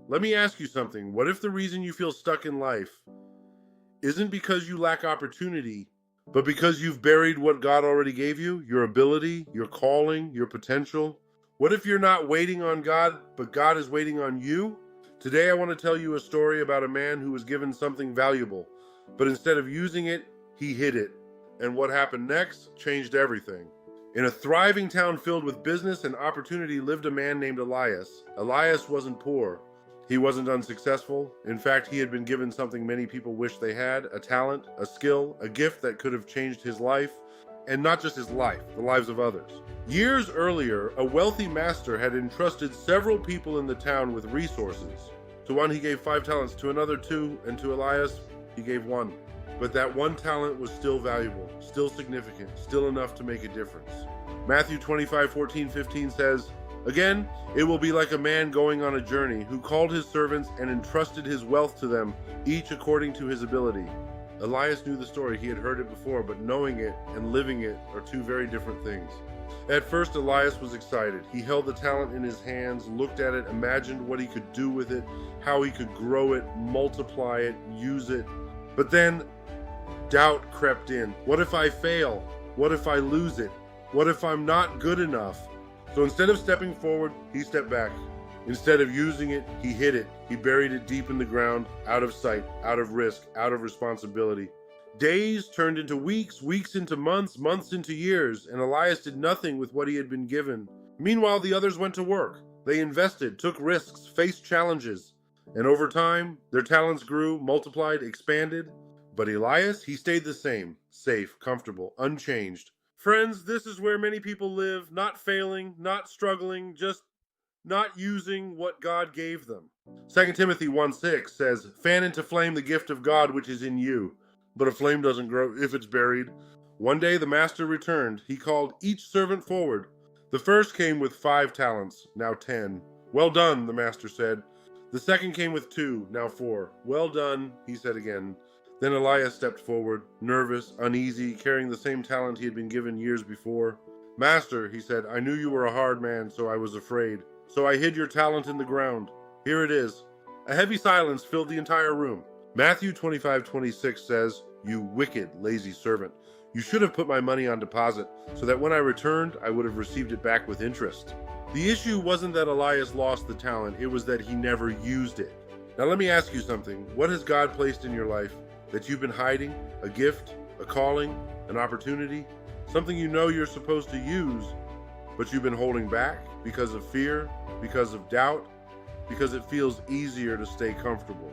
Let me ask you something. What if the reason you feel stuck in life isn't because you lack opportunity, but because you've buried what God already gave you, your ability, your calling, your potential? What if you're not waiting on God, but God is waiting on you? Today I want to tell you a story about a man who was given something valuable, but instead of using it, he hid it. And what happened next changed everything. In a thriving town filled with business and opportunity lived a man named Elias. Elias wasn't poor. He wasn't unsuccessful. In fact, he had been given something many people wish they had, a talent, a skill, a gift that could have changed his life, and not just his life, the lives of others. Years earlier, a wealthy master had entrusted several people in the town with resources. To one he gave 5 talents, to another 2, and to Elias he gave 1. But that 1 talent was still valuable, still significant, still enough to make a difference. Matthew 25:14-15 says, "Again, it will be like a man going on a journey, who called his servants and entrusted his wealth to them, each according to his ability." Elias knew the story. He had heard it before, but knowing it and living it are 2 very different things. At first, Elias was excited. He held the talent in his hands, looked at it, imagined what he could do with it, how he could grow it, multiply it, use it. But then, doubt crept in. What if I fail? What if I lose it? What if I'm not good enough? So instead of stepping forward, he stepped back. Instead of using it, he hid it. He buried it deep in the ground, out of sight, out of risk, out of responsibility. Days turned into weeks, weeks into months, months into years, and Elias did nothing with what he had been given. Meanwhile, the others went to work. They invested, took risks, faced challenges. And over time, their talents grew, multiplied, expanded. But Elias, he stayed the same, safe, comfortable, unchanged. Friends, this is where many people live, not failing, not struggling, just not using what God gave them. 2 Timothy 1:6 says, "Fan into flame the gift of God which is in you." But a flame doesn't grow if it's buried. One day the master returned. He called each servant forward. The first came with 5 talents, now 10. "Well done," the master said. The second came with 2, now 4. "Well done," he said again. Then Elias stepped forward, nervous, uneasy, carrying the same talent he had been given years before. "Master," he said, "I knew you were a hard man, so I was afraid. So I hid your talent in the ground. Here it is." A heavy silence filled the entire room. Matthew 25:26 says, "You wicked, lazy servant. You should have put my money on deposit, so that when I returned, I would have received it back with interest." The issue wasn't that Elias lost the talent, it was that he never used it. Now let me ask you something. What has God placed in your life that you've been hiding? A gift, a calling, an opportunity? Something you know you're supposed to use, but you've been holding back because of fear, because of doubt, because it feels easier to stay comfortable.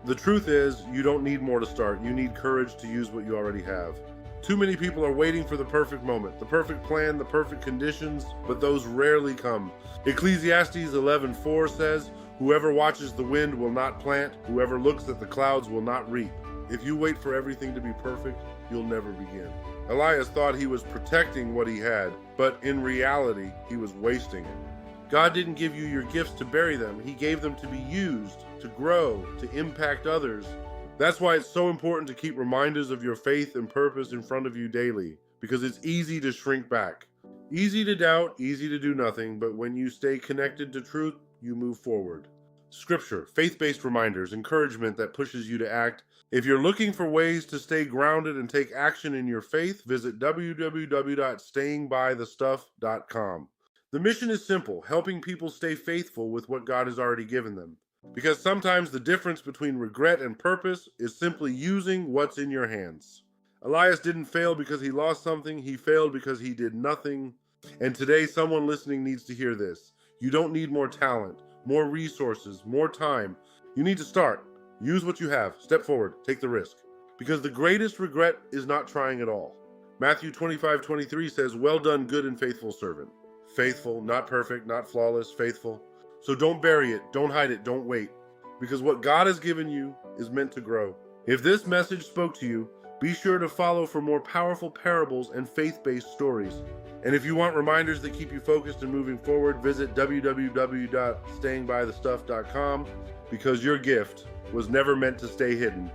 The truth is, you don't need more to start. You need courage to use what you already have. Too many people are waiting for the perfect moment, the perfect plan, the perfect conditions, but those rarely come. Ecclesiastes 11:4 says, "Whoever watches the wind will not plant. Whoever looks at the clouds will not reap." If you wait for everything to be perfect, you'll never begin. Elias thought he was protecting what he had, but in reality, he was wasting it. God didn't give you your gifts to bury them. He gave them to be used, to grow, to impact others. That's why it's so important to keep reminders of your faith and purpose in front of you daily, because it's easy to shrink back. Easy to doubt, easy to do nothing, but when you stay connected to truth, you move forward. Scripture, faith-based reminders, encouragement that pushes you to act. If you're looking for ways to stay grounded and take action in your faith, visit www.stayingbythestuff.com. The mission is simple, helping people stay faithful with what God has already given them. Because sometimes the difference between regret and purpose is simply using what's in your hands. Elias didn't fail because he lost something, he failed because he did nothing. And today someone listening needs to hear this. You don't need more talent, more resources, more time. You need to start. Use what you have. Step forward. Take the risk. Because the greatest regret is not trying at all. Matthew 25:23 says, "Well done, good and faithful servant." Faithful, not perfect, not flawless, faithful. So don't bury it, don't hide it, don't wait. Because what God has given you is meant to grow. If this message spoke to you, be sure to follow for more powerful parables and faith-based stories. And if you want reminders that keep you focused and moving forward, visit www.stayingbythestuff.com, because your gift was never meant to stay hidden.